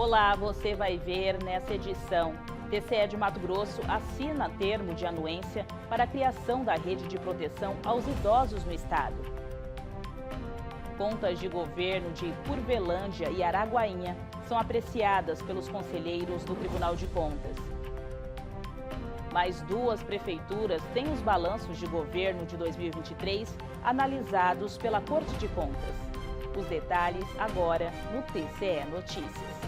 Olá, você vai ver nessa edição. TCE de Mato Grosso assina termo de anuência para a criação da rede de proteção aos idosos no estado. Contas de governo de Curvelândia e Araguainha são apreciadas pelos conselheiros do Tribunal de Contas. Mais duas prefeituras têm os balanços de governo de 2023 analisados pela Corte de Contas. Os detalhes agora no TCE Notícias.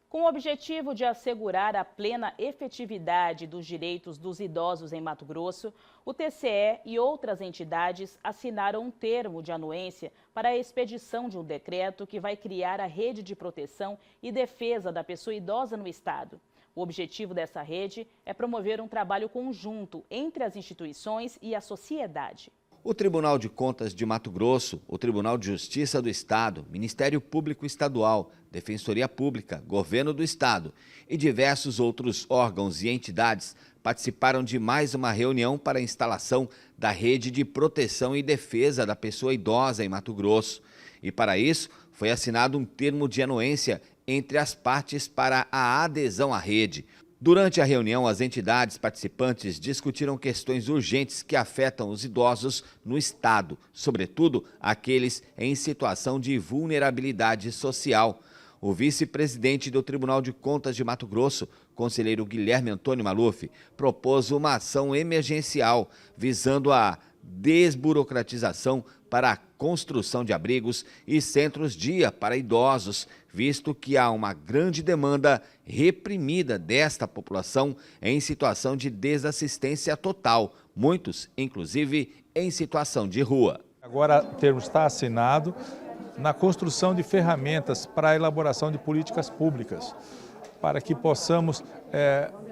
Com o objetivo de assegurar a plena efetividade dos direitos dos idosos em Mato Grosso, o TCE e outras entidades assinaram um termo de anuência para a expedição de um decreto que vai criar a rede de proteção e defesa da pessoa idosa no estado. O objetivo dessa rede é promover um trabalho conjunto entre as instituições e a sociedade. O Tribunal de Contas de Mato Grosso, o Tribunal de Justiça do Estado, Ministério Público Estadual, Defensoria Pública, Governo do Estado e diversos outros órgãos e entidades participaram de mais uma reunião para a instalação da Rede de Proteção e Defesa da Pessoa Idosa em Mato Grosso. E para isso, foi assinado um termo de anuência entre as partes para a adesão à rede. Durante a reunião, as entidades participantes discutiram questões urgentes que afetam os idosos no estado, sobretudo aqueles em situação de vulnerabilidade social. O vice-presidente do Tribunal de Contas de Mato Grosso, conselheiro Guilherme Antônio Maluf, propôs uma ação emergencial visando a desburocratização para a construção de abrigos e centros-dia para idosos, visto que há uma grande demanda reprimida desta população em situação de desassistência total, muitos, inclusive, em situação de rua. Agora o termo está assinado na construção de ferramentas para a elaboração de políticas públicas, para que possamos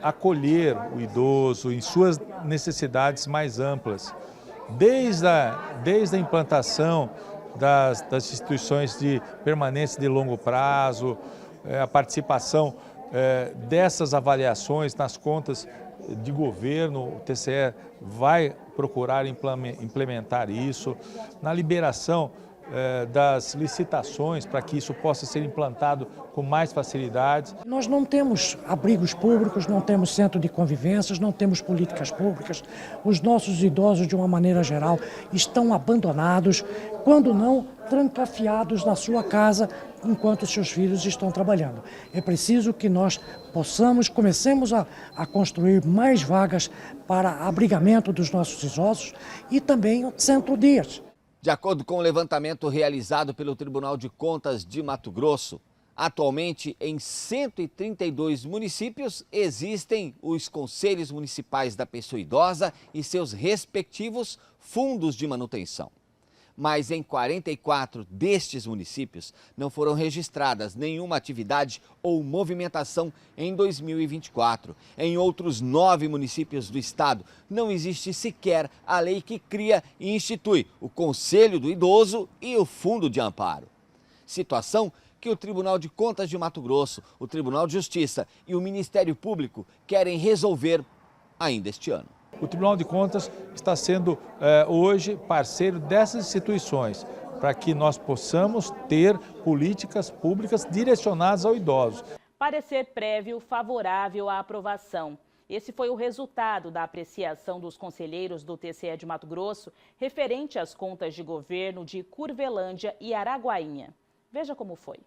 acolher o idoso em suas necessidades mais amplas. Desde a implantação das instituições de permanência de longo prazo, a participação dessas avaliações nas contas de governo, o TCE vai procurar implementar isso, na liberação das licitações para que isso possa ser implantado com mais facilidade. Nós não temos abrigos públicos, não temos centro de convivências, não temos políticas públicas. Os nossos idosos, de uma maneira geral, estão abandonados, quando não trancafiados na sua casa, enquanto seus filhos estão trabalhando. É preciso que nós comecemos a construir mais vagas para abrigamento dos nossos idosos e também centro-dias. De acordo com o levantamento realizado pelo Tribunal de Contas de Mato Grosso, atualmente em 132 municípios existem os conselhos municipais da pessoa idosa e seus respectivos fundos de manutenção. Mas em 44 destes municípios não foram registradas nenhuma atividade ou movimentação em 2024. Em outros 9 municípios do estado não existe sequer a lei que cria e institui o Conselho do Idoso e o Fundo de Amparo. Situação que o Tribunal de Contas de Mato Grosso, o Tribunal de Justiça e o Ministério Público querem resolver ainda este ano. O Tribunal de Contas está sendo hoje parceiro dessas instituições para que nós possamos ter políticas públicas direcionadas ao idoso. Parecer prévio favorável à aprovação. Esse foi o resultado da apreciação dos conselheiros do TCE de Mato Grosso referente às contas de governo de Curvelândia e Araguainha. Veja como foi.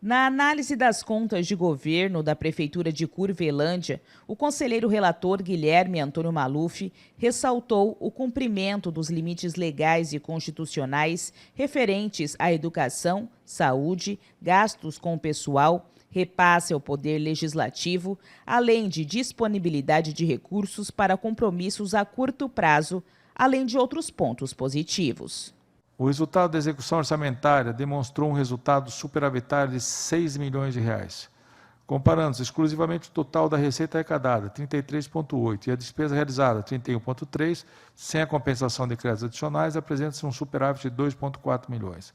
Na análise das contas de governo da Prefeitura de Curvelândia, o conselheiro relator Guilherme Antônio Maluf ressaltou o cumprimento dos limites legais e constitucionais referentes à educação, saúde, gastos com o pessoal, repasse ao Poder Legislativo, além de disponibilidade de recursos para compromissos a curto prazo, além de outros pontos positivos. O resultado da execução orçamentária demonstrou um resultado superavitário de 6 milhões de reais. Comparando exclusivamente o total da receita arrecadada, 33,8, e a despesa realizada, 31,3, sem a compensação de créditos adicionais, apresenta-se um superávit de 2,4 milhões.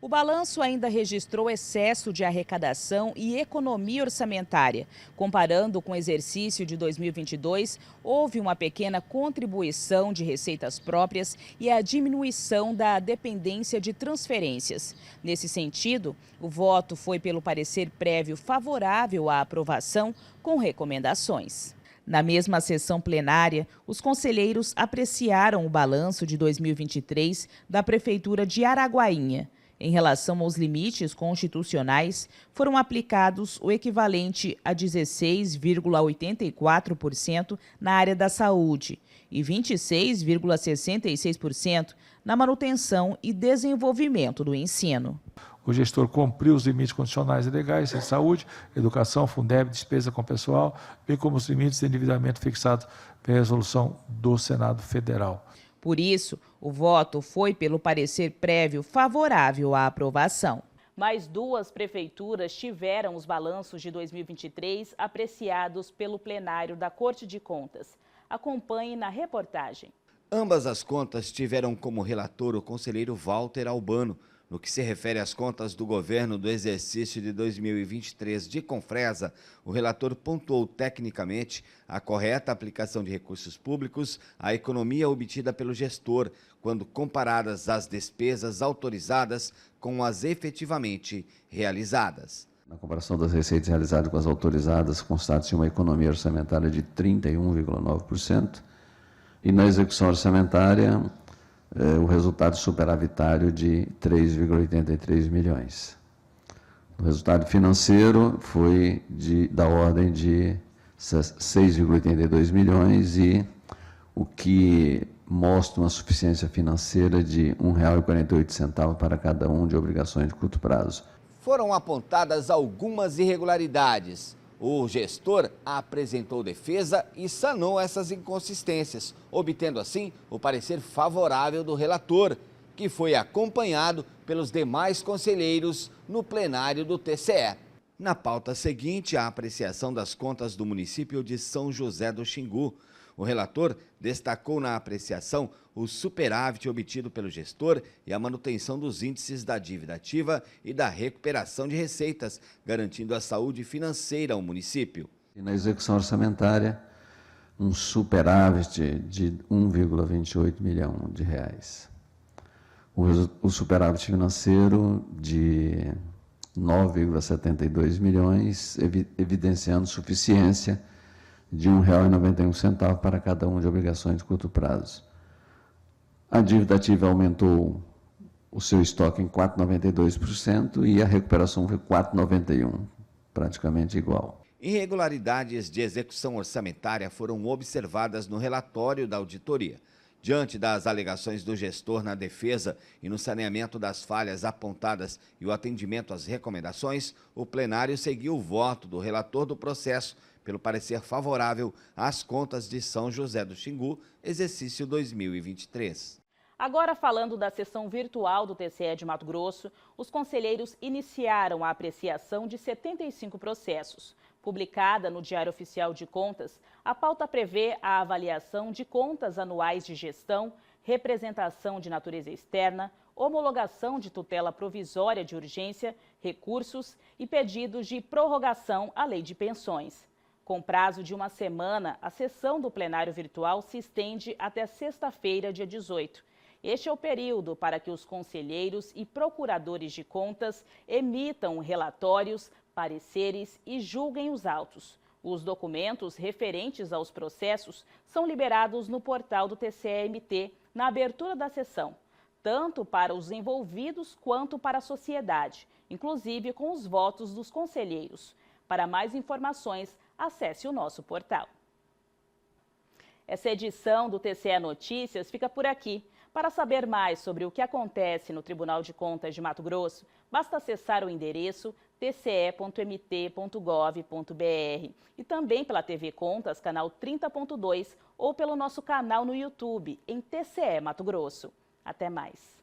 O balanço ainda registrou excesso de arrecadação e economia orçamentária. Comparando com o exercício de 2022, houve uma pequena contribuição de receitas próprias e a diminuição da dependência de transferências. Nesse sentido, o voto foi pelo parecer prévio favorável à aprovação, com recomendações. Na mesma sessão plenária, os conselheiros apreciaram o balanço de 2023 da Prefeitura de Araguainha. Em relação aos limites constitucionais, foram aplicados o equivalente a 16,84% na área da saúde e 26,66% na manutenção e desenvolvimento do ensino. O gestor cumpriu os limites constitucionais e legais em saúde, educação, Fundeb, despesa com pessoal, bem como os limites de endividamento fixados pela resolução do Senado Federal. Por isso, o voto foi pelo parecer prévio favorável à aprovação. Mais 2 prefeituras tiveram os balanços de 2023 apreciados pelo plenário da Corte de Contas. Acompanhe na reportagem. Ambas as contas tiveram como relator o conselheiro Walter Albano. No que se refere às contas do governo do exercício de 2023 de Confresa, o relator pontuou tecnicamente a correta aplicação de recursos públicos à economia obtida pelo gestor, quando comparadas as despesas autorizadas com as efetivamente realizadas. Na comparação das receitas realizadas com as autorizadas, constata-se uma economia orçamentária de 31,9% e na execução orçamentária o resultado superavitário de 3,83 milhões. O resultado financeiro foi da ordem de 6,82 milhões e o que mostra uma suficiência financeira de R$ 1,48 para cada um de obrigações de curto prazo. Foram apontadas algumas irregularidades. O gestor apresentou defesa e sanou essas inconsistências, obtendo assim o parecer favorável do relator, que foi acompanhado pelos demais conselheiros no plenário do TCE. Na pauta seguinte, a apreciação das contas do município de São José do Xingu. O relator destacou na apreciação o superávit obtido pelo gestor e a manutenção dos índices da dívida ativa e da recuperação de receitas, garantindo a saúde financeira ao município. E na execução orçamentária, um superávit de 1,28 milhão de reais. O superávit financeiro de 9,72 milhões, evidenciando suficiência de R$ 1,91 para cada um de obrigações de curto prazo. A dívida ativa aumentou o seu estoque em 4,92% e a recuperação foi 4,91%, praticamente igual. Irregularidades de execução orçamentária foram observadas no relatório da auditoria. Diante das alegações do gestor na defesa e no saneamento das falhas apontadas e o atendimento às recomendações, o plenário seguiu o voto do relator do processo pelo parecer favorável às contas de São José do Xingu, exercício 2023. Agora, falando da sessão virtual do TCE de Mato Grosso, os conselheiros iniciaram a apreciação de 75 processos. Publicada no Diário Oficial de Contas, a pauta prevê a avaliação de contas anuais de gestão, representação de natureza externa, homologação de tutela provisória de urgência, recursos e pedidos de prorrogação à lei de pensões. Com prazo de 1 semana, a sessão do plenário virtual se estende até sexta-feira, dia 18. Este é o período para que os conselheiros e procuradores de contas emitam relatórios, pareceres e julguem os autos. Os documentos referentes aos processos são liberados no portal do TCE-MT na abertura da sessão, tanto para os envolvidos quanto para a sociedade, inclusive com os votos dos conselheiros. Para mais informações, acesse o nosso portal. Essa edição do TCE Notícias fica por aqui. Para saber mais sobre o que acontece no Tribunal de Contas de Mato Grosso, basta acessar o endereço tce.mt.gov.br e também pela TV Contas, canal 30.2 ou pelo nosso canal no YouTube, em TCE Mato Grosso. Até mais!